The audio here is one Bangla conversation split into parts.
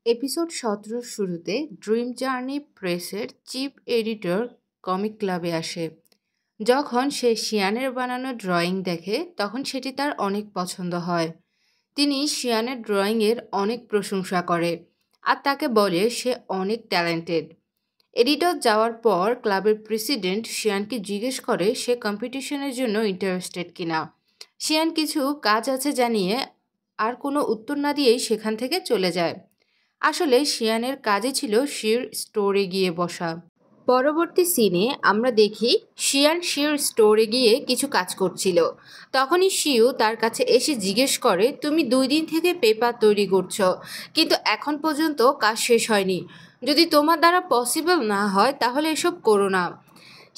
এপিসোড ১৭ শুরুতে ড্রিম জার্নি প্রেসের চিফ এডিটর কমিক ক্লাবে আসে। যখন সে শিয়ানের বানানো ড্রয়িং দেখে তখন সেটি তার অনেক পছন্দ হয়। তিনি শিয়ানের ড্রয়িংয়ের অনেক প্রশংসা করে আর তাকে বলে সে অনেক ট্যালেন্টেড। এডিটর যাওয়ার পর ক্লাবের প্রেসিডেন্ট শিয়ানকে জিজ্ঞেস করে সে কম্পিটিশনের জন্য ইন্টারেস্টেড কিনা। শিয়ান কিছু কাজ আছে জানিয়ে আর কোনো উত্তর না দিয়েই সেখান থেকে চলে যায়। আসলে শিয়ানের কাজই ছিল শির স্টোরে গিয়ে বসা। পরবর্তী সিনে আমরা দেখি শিয়ান শির স্টোরে গিয়ে কিছু কাজ করছিল। তখনই শিউ তার কাছে এসে জিজ্ঞেস করে, তুমি 2 দিন থেকে পেপার তৈরি করছো, কিন্তু এখন পর্যন্ত কাজ শেষ হয়নি। যদি তোমার দ্বারা পসিবল না হয় তাহলে এসব করো না।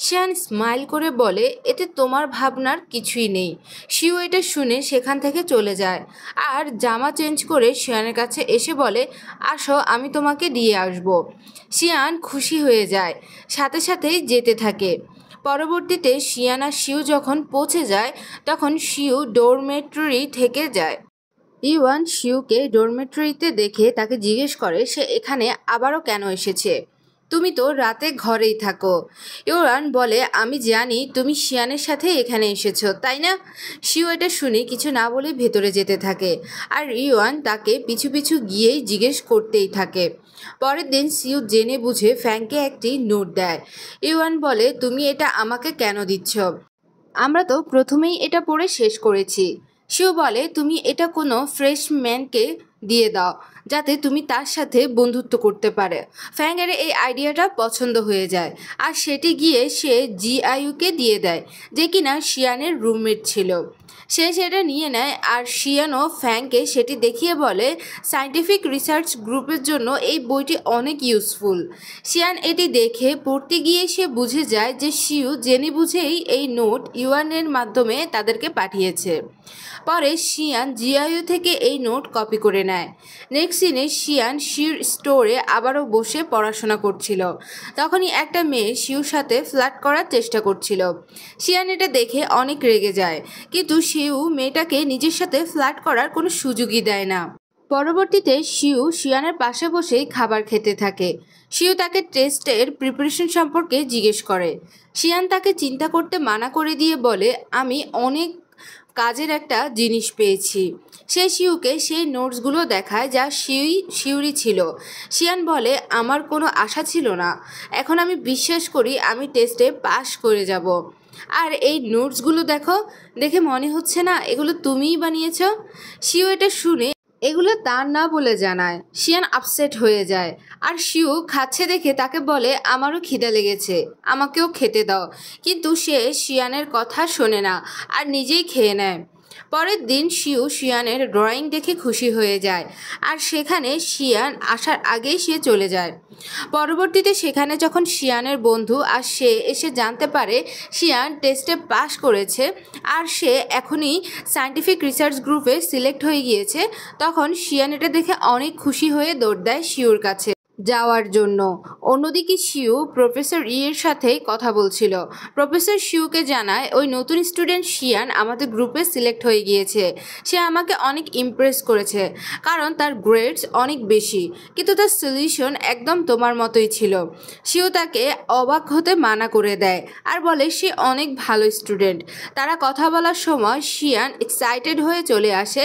শিয়ান স্মাইল করে বলে, এতে তোমার ভাবনার কিছুই নেই। শিউ এটা শুনে সেখান থেকে চলে যায় আর জামা চেঞ্জ করে শিয়ানের কাছে এসে বলে, আসো আমি তোমাকে দিয়ে আসবো। শিয়ান খুশি হয়ে যায়, সাথে সাথেই যেতে থাকে। পরবর্তীতে শিয়ান আর শিউ যখন পৌঁছে যায় তখন শিউ ডোরমেটরি থেকে যায়। ইওয়ান শিউকে ডরমেটরিতে দেখে তাকে জিজ্ঞেস করে সে এখানে আবারও কেন এসেছে। তুমি তো রাতে ঘরেই থাকো। ইওয়ান বলে, আমি জানি তুমি শিয়ানের সাথে এখানে এসেছো, তাই না? শিউ এটা শুনে কিছু না বলে ভেতরে যেতে থাকে আর ইওয়ান তাকে পিছু পিছু গিয়েই জিজ্ঞেস করতেই থাকে। পরের দিন শিউ জেনে বুঝে ফ্যাংকে একটি নোট দেয়। ইওয়ান বলে, তুমি এটা আমাকে কেন দিচ্ছ? আমরা তো প্রথমেই এটা পড়ে শেষ করেছি। সেও বলে, তুমি এটা কোনো ফ্রেশম্যানকে দিয়ে দাও যাতে তুমি তার সাথে বন্ধুত্ব করতে পারে। ফ্যাংয়ের এই আইডিয়াটা পছন্দ হয়ে যায় আর সেটি গিয়ে সে জিআইউকে দিয়ে দেয়, যে কিনা শিয়ানের রুমমেট ছিল। সে সেটা নিয়ে নেয় আর শিয়ানও ফ্যাংকে সেটি দেখিয়ে বলে, সায়েন্টিফিক রিসার্চ গ্রুপের জন্য এই বইটি অনেক ইউজফুল। শিয়ান এটি দেখে পড়তে গিয়ে সে বুঝে যায় যে শিউ জেনে বুঝেই এই নোট ইউয়ানের মাধ্যমে তাদেরকে পাঠিয়েছে। পরে শিয়ান জিআইইউ থেকে এই নোট কপি করে নেয়। নেক্সট সিনে শিয়ান শির স্টোরে আবারও বসে পড়াশোনা করছিল। তখনই একটা মেয়ে শিউর সাথে ফ্লার্ট করার চেষ্টা করছিল। শিয়ান এটা দেখে অনেক রেগে যায়, কিন্তু শিউ মেয়েটাকে নিজের সাথে ফ্লার্ট করার কোনো সুযোগই দেয় না। পরবর্তীতে শিউ শিয়ানের পাশে বসেই খাবার খেতে থাকে। শিউ তাকে টেস্টের প্রিপারেশন সম্পর্কে জিজ্ঞেস করে। শিয়ান তাকে চিন্তা করতে মানা করে দিয়ে বলে, আমি অনেক কাজের একটা জিনিস পেয়েছি। সে শিউকে সেই নোটসগুলো দেখায় যা শিউরই ছিল। শিয়ান বলে, আমার কোনো আশা ছিল না, এখন আমি বিশ্বাস করি আমি টেস্টে পাশ করে যাব। আর এই নোটসগুলো দেখো, দেখে মনে হচ্ছে না এগুলো তুমিই বানিয়েছ? শিউ এটা শুনে এগুলো তার না বলে জানায়। শিয়ান আপসেট হয়ে যায় আর শিউ খাচ্ছে দেখে তাকে বলে, আমারও খিদে লেগেছে, আমাকেও খেতে দাও। কিন্তু সে শিয়ানের কথা শোনে না আর নিজেই খেয়ে নেয়। পরের দিন শিউ শিয়ানের ড্রয়িং দেখে খুশি হয়ে যায় আর সেখানে শিয়ান আসার আগেই সে চলে যায়। পরবর্তীতে সেখানে যখন শিয়ানের বন্ধু আর সে এসে জানতে পারে শিয়ান টেস্টে পাশ করেছে আর সে এখনই সায়েন্টিফিক রিসার্চ গ্রুপে সিলেক্ট হয়ে গিয়েছে, তখন শিয়ান এটা দেখে অনেক খুশি হয়ে দৌড় দেয় শিউর কাছে যাওয়ার জন্য। অন্যদিকে শিউ প্রফেসর ইয়ের সাথে কথা বলছিল। প্রফেসর শিউকে জানায়, ওই নতুন স্টুডেন্ট শিয়ান আমাদের গ্রুপে সিলেক্ট হয়ে গিয়েছে। সে আমাকে অনেক ইমপ্রেস করেছে কারণ তার গ্রেডস অনেক বেশি, কিন্তু তার সলিউশন একদম তোমার মতোই ছিল। শিউ তাকে অবাক হতে মানা করে দেয় আর বলে সে অনেক ভালো স্টুডেন্ট। তারা কথা বলার সময় শিয়ান এক্সাইটেড হয়ে চলে আসে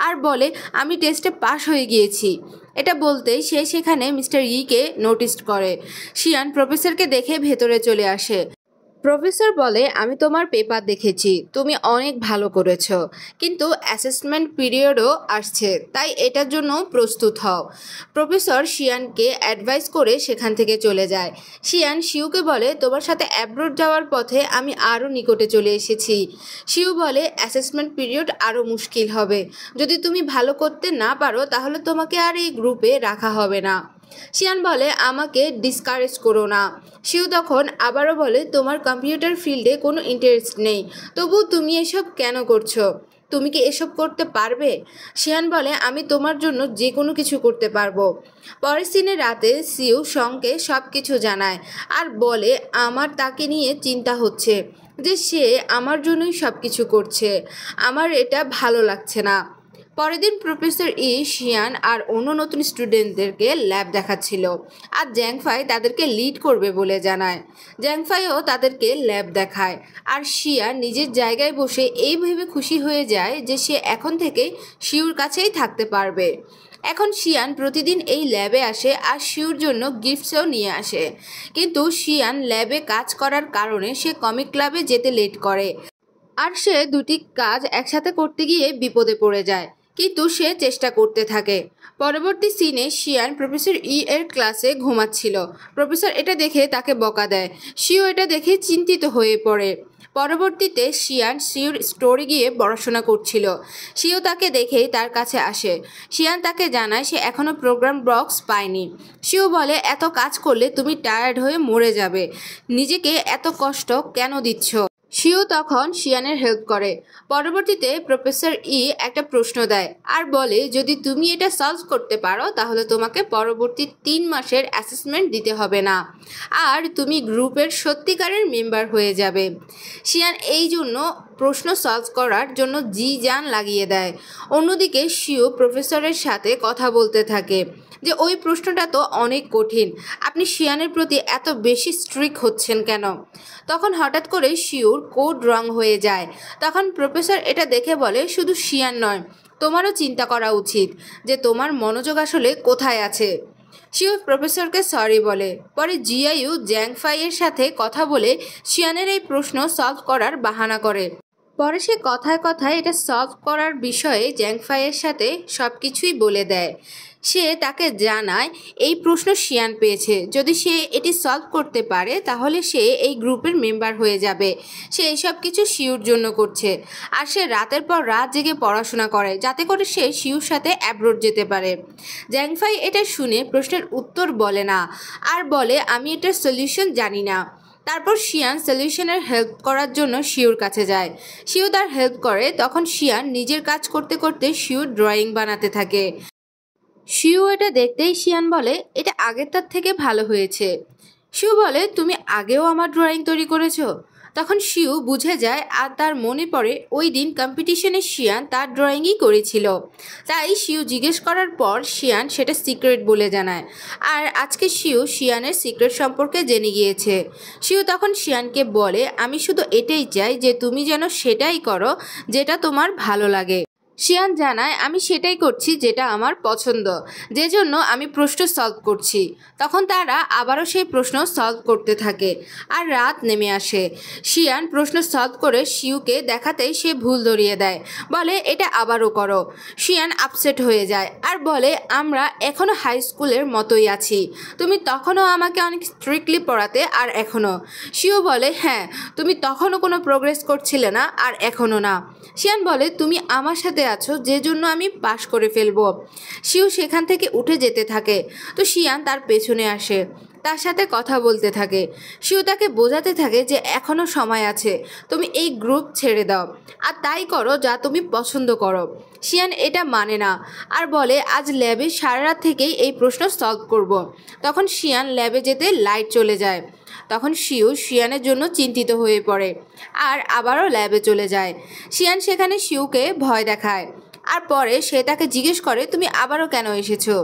আর বলে, আমি টেস্টে পাশ হয়ে গিয়েছি। এটা বলতেই সে সেখানে মিস্টার ইকে নোটিস করে। শিয়ান প্রফেসরকে দেখে ভেতরে চলে আসে। প্রফেসর বলে, আমি তোমার পেপার দেখেছি, তুমি অনেক ভালো করেছো, কিন্তু অ্যাসেসমেন্ট পিরিয়ডও আসছে, তাই এটার জন্য প্রস্তুত হও। প্রফেসর শিয়ানকে অ্যাডভাইস করে সেখান থেকে চলে যায়। শিয়ান শিউকে বলে, তোমার সাথে অ্যাব্রোড যাওয়ার পথে আমি আরও নিকটে চলে এসেছি। শিউ বলে, অ্যাসেসমেন্ট পিরিয়ড আরও মুশকিল হবে, যদি তুমি ভালো করতে না পারো তাহলে তোমাকে আর এই গ্রুপে রাখা হবে না। শিয়ান বলে, আমাকে ডিসকারেজ করো না। শিউ তখন আবারও বলে, তোমার কম্পিউটার ফিল্ডে কোনো ইন্টারেস্ট নেই, তবু তুমি এসব কেন করছো? তুমি কি এসব করতে পারবে? শিয়ান বলে, আমি তোমার জন্য যে কোনো কিছু করতে পারবো। পরের সিনে রাতে শিউ শংকে সব কিছু জানায় আর বলে, আমার তাকে নিয়ে চিন্তা হচ্ছে যে সে আমার জন্যই সব কিছু করছে, আমার এটা ভালো লাগছে না। পরের দিন প্রফেসর শিয়ান আর অন্য নতুন স্টুডেন্টদেরকে ল্যাব দেখাচ্ছিল, আর জ্যাংফাই তাদেরকে লিড করবে বলে জানায়। জ্যাংফাইও তাদেরকে ল্যাব দেখায়, আর শিয়ান নিজের জায়গায় বসে এই ভেবে খুশি হয়ে যায় যে সে এখন থেকে শিউর কাছেই থাকতে পারবে। এখন শিয়ান প্রতিদিন এই ল্যাবে আসে আর শিউর জন্য গিফটসও নিয়ে আসে, কিন্তু শিয়ান ল্যাবে কাজ করার কারণে সে কমিক ক্লাবে যেতে লেট করে, আর সে দুটি কাজ একসাথে করতে গিয়ে বিপদে পড়ে যায়, কিন্তু সে চেষ্টা করতে থাকে। পরবর্তী সিনে শিয়ান প্রফেসর এর ক্লাসে ঘুমাচ্ছিল। প্রফেসর এটা দেখে তাকে বকা দেয়। শিও এটা দেখে চিন্তিত হয়ে পড়ে। পরবর্তীতে শিয়ান শিওর স্টোরে গিয়ে পড়াশোনা করছিল। শিও তাকে দেখেই তার কাছে আসে। শিয়ান তাকে জানায় সে এখনও প্রোগ্রাম বক্স পায়নি। শিও বলে, এত কাজ করলে তুমি টায়ার্ড হয়ে মরে যাবে, নিজেকে এত কষ্ট কেন দিচ্ছ? শিও তখন শিয়ানের হেল্প করে। পরবর্তীতে প্রফেসর একটা প্রশ্ন দেয় আর বলে, যদি তুমি এটা সলভ করতে পারো তাহলে তোমাকে পরবর্তী 3 মাসের অ্যাসেসমেন্ট দিতে হবে না, আর তুমি গ্রুপের সত্যিকারের মেম্বার হয়ে যাবে। শিয়ান এই জন্য প্রশ্ন সলভ করার জন্য জি জান লাগিয়ে দেয়। অন্যদিকে শিও প্রফেসরের সাথে কথা বলতে থাকে যে ওই প্রশ্নটা তো অনেক কঠিন, আপনি শিয়ানের প্রতি এত বেশি স্ট্রিক্ট হচ্ছেন কেন? তখন হঠাৎ করে শিওর কোড রং হয়ে যায়। তখন প্রফেসর এটা দেখে বলে, শুধু শিয়ান নয়, তোমারও চিন্তা করা উচিত যে তোমার মনোযোগ আসলে কোথায় আছে। শিও প্রফেসরকে সরি বলে। পরে জিআইইউ জ্যাংফাইয়ের সাথে কথা বলে শিয়ানের এই প্রশ্ন সলভ করার বাহানা করে। পরে সে কথায় কথায় এটা সলভ করার বিষয়ে জ্যাংফাইয়ের সাথে সব কিছুই বলে দেয়। সে তাকে জানায় এই প্রশ্ন শিয়ান পেয়েছে, যদি সে এটি সলভ করতে পারে তাহলে সে এই গ্রুপের মেম্বার হয়ে যাবে। সে এইসব কিছু শিউর জন্য করছে, আর সে রাতের পর রাত জেগে পড়াশোনা করে যাতে করে সে শিউর সাথে অ্যাব্রোড যেতে পারে। জ্যাংফাই এটা শুনে প্রশ্নের উত্তর বলে না, আর বলে আমি এটার সলিউশন জানি না। তারপর শিয়ান সলিউশনের হেল্প করার জন্য শিউর কাছে যায়। শিউ তার হেল্প করে। তখন শিয়ান নিজের কাজ করতে করতে শিউর ড্রয়িং বানাতে থাকে। শিউ এটা দেখতেই শিয়ান বলে, এটা আগেরটার থেকে ভালো হয়েছে। শিউ বলে, তুমি আগেও আমার ড্রয়িং তৈরি করেছো? তখন শিউ বুঝে যায়, আর তার মনে পড়ে ওই দিন কম্পিটিশনে শিয়ান তার ড্রয়িংই করেছিল। তাই শিউ জিজ্ঞেস করার পর শিয়ান সেটা সিক্রেট বলে জানায়, আর আজকে শিউ শিয়ানের সিক্রেট সম্পর্কে জেনে গিয়েছে। শিউ তখন শিয়ানকে বলে, আমি শুধু এটাই চাই যে তুমি যেন সেটাই করো যেটা তোমার ভালো লাগে। শিয়ান জানায়, আমি সেটাই করছি যেটা আমার পছন্দ, যে জন্য আমি প্রশ্ন সলভ করছি। তখন তারা আবারও সেই প্রশ্ন সলভ করতে থাকে, আর রাত নেমে আসে। শিয়ান প্রশ্ন সলভ করে শিউকে দেখাতেই সে ভুল ধরিয়ে দেয়, বলে এটা আবারও করো। শিয়ান আপসেট হয়ে যায় আর বলে, আমরা এখনও হাই স্কুলের মতোই আছি, তুমি তখনও আমাকে অনেক স্ট্রিক্টলি পড়াতে আর এখনও। শিউ বলে, হ্যাঁ, তুমি তখনও কোনো প্রোগ্রেস করছিলে না আর এখনও না। শিয়ান বলে, তুমি আমার সাথে আছো যে জন্য আমি পাশ করে ফেলবো। শিউ সেখান থেকে উঠে যেতে থাকে, তো শিয়ান তার পেছনে আসে, তার সাথে কথা বলতে থাকে। শিউ তাকে বোঝাতে থাকে যে এখনও সময় আছে, তুমি এই গ্রুপ ছেড়ে দাও আর তাই করো যা তুমি পছন্দ করো। শিয়ান এটা মানে না আর বলে, আজ ল্যাবে সারা রাত থেকেই এই প্রশ্ন সলভ করব। তখন শিয়ান ল্যাবে যেতে লাইট চলে যায়। তখন শিউ শিয়ানের জন্য চিন্তিত হয়ে পড়ে আর আবারও ল্যাবে চলে যায়। শিয়ান সেখানে শিউকে ভয় দেখায়, আর পরে সে তাকে জিজ্ঞেস করে, তুমি আবারও কেন এসেছো?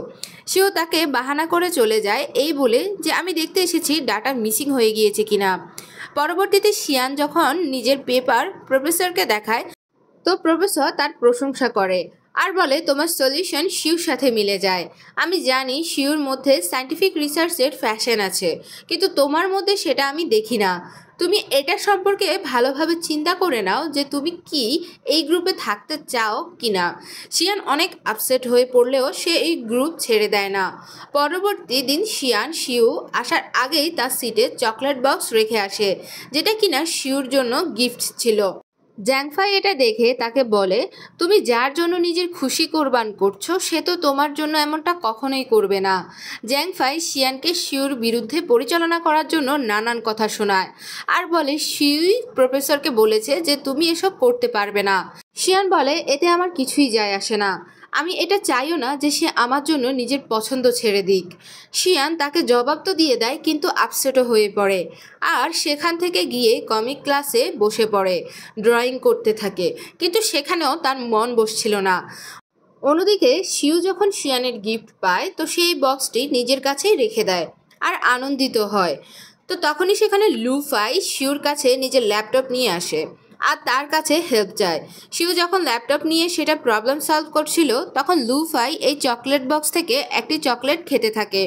শিউ তাকে বাহানা করে চলে যায়, এই বলে যে আমি দেখতে এসেছি ডাটা মিসিং হয়ে গিয়েছে কিনা। পরবর্তীতে শিয়ান যখন নিজের পেপার প্রফেসরকে দেখায়, তো প্রফেসর তার প্রশংসা করে আর বলে, তোমার সলিউশন শিউর সাথে মিলে যায়। আমি জানি শিউর মধ্যে সায়েন্টিফিক রিসার্চের ফ্যাশন আছে, কিন্তু তোমার মধ্যে সেটা আমি দেখি না। তুমি এটা সম্পর্কে ভালোভাবে চিন্তা করে নাও যে তুমি কি এই গ্রুপে থাকতে চাও কি না। শিয়ান অনেক আপসেট হয়ে পড়লেও সে এই গ্রুপ ছেড়ে দেয় না। পরবর্তী দিন শিয়ান শিউ আসার আগেই তার সিটে চকলেট বক্স রেখে আসে, যেটা কিনা শিউর জন্য গিফট ছিল। জ্যাংফাই এটা দেখে তাকে বলে, তুমি যার জন্য নিজের খুশি কোরবান করছো সে তো তোমার জন্য এমনটা কখনোই করবে না। জ্যাংফাই শিয়ানকে শিউর বিরুদ্ধে পরিচালনা করার জন্য নানান কথা শোনায় আর বলে, শিউই প্রফেসরকে বলেছে যে তুমি এসব করতে পারবে না। শিয়ান বলে, এতে আমার কিছুই যায় আসে না, আমি এটা চাইও না যে সে আমার জন্য নিজের পছন্দ ছেড়ে দিক। শিয়ান তাকে জবাব তো দিয়ে দেয়, কিন্তু আপসেটও হয়ে পড়ে আর সেখান থেকে গিয়ে কমিক ক্লাসে বসে পড়ে, ড্রয়িং করতে থাকে, কিন্তু সেখানেও তার মন বসছিল না। অন্যদিকে শিউ যখন শিয়ানের গিফট পায় তো সেই বক্সটি নিজের কাছেই রেখে দেয় আর আনন্দিত হয়। তো তখনই সেখানে লুফাই শিউর কাছে নিজের ল্যাপটপ নিয়ে আসে আর তার কাছে হেল্প চায়। শিউ যখন ল্যাপটপ নিয়ে সেটা প্রবলেম সলভ করছিল তখন লুফাই এই চকলেট বক্স থেকে একটি চকলেট খেতে থাকে।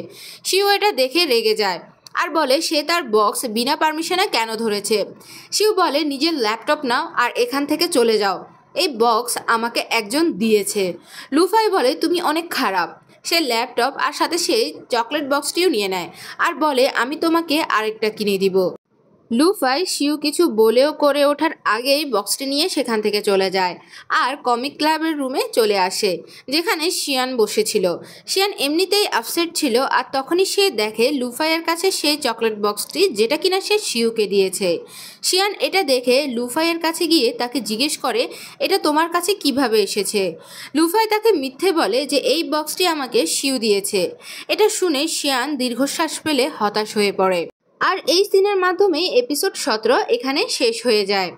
শিউ এটা দেখে রেগে যায় আর বলে সে তার বক্স বিনা পারমিশনে কেন ধরেছে। শিউ বলে নিজের ল্যাপটপ নাও আর এখান থেকে চলে যাও, এই বক্স আমাকে একজন দিয়েছে। লুফাই বলে তুমি অনেক খারাপ। সে ল্যাপটপ আর সাথে সেই চকলেট বক্সটিও নিয়ে নেয় আর বলে আমি তোমাকে আরেকটা কিনে দিব। লুফাই শিউ কিছু বলেও করে ওঠার আগেই বক্সটি নিয়ে সেখান থেকে চলে যায় আর কমিক ক্লাবের রুমে চলে আসে যেখানে শিয়ান বসেছিল। শিয়ান এমনিতেই আপসেট ছিল আর তখনই সে দেখে লুফাইয়ের কাছে সেই চকলেট বক্সটি যেটা কিনা সে শিউকে দিয়েছে। শিয়ান এটা দেখে লুফাইয়ের কাছে গিয়ে তাকে জিজ্ঞেস করে এটা তোমার কাছে কিভাবে এসেছে। লুফাই তাকে মিথ্যে বলে যে এই বক্সটি আমাকে শিউ দিয়েছে। এটা শুনে শিয়ান দীর্ঘশ্বাস ফেলে হতাশ হয়ে পড়ে। আর এই সিনের মাধ্যমে এপিসোড 17 এখানে শেষ হয়ে যায়।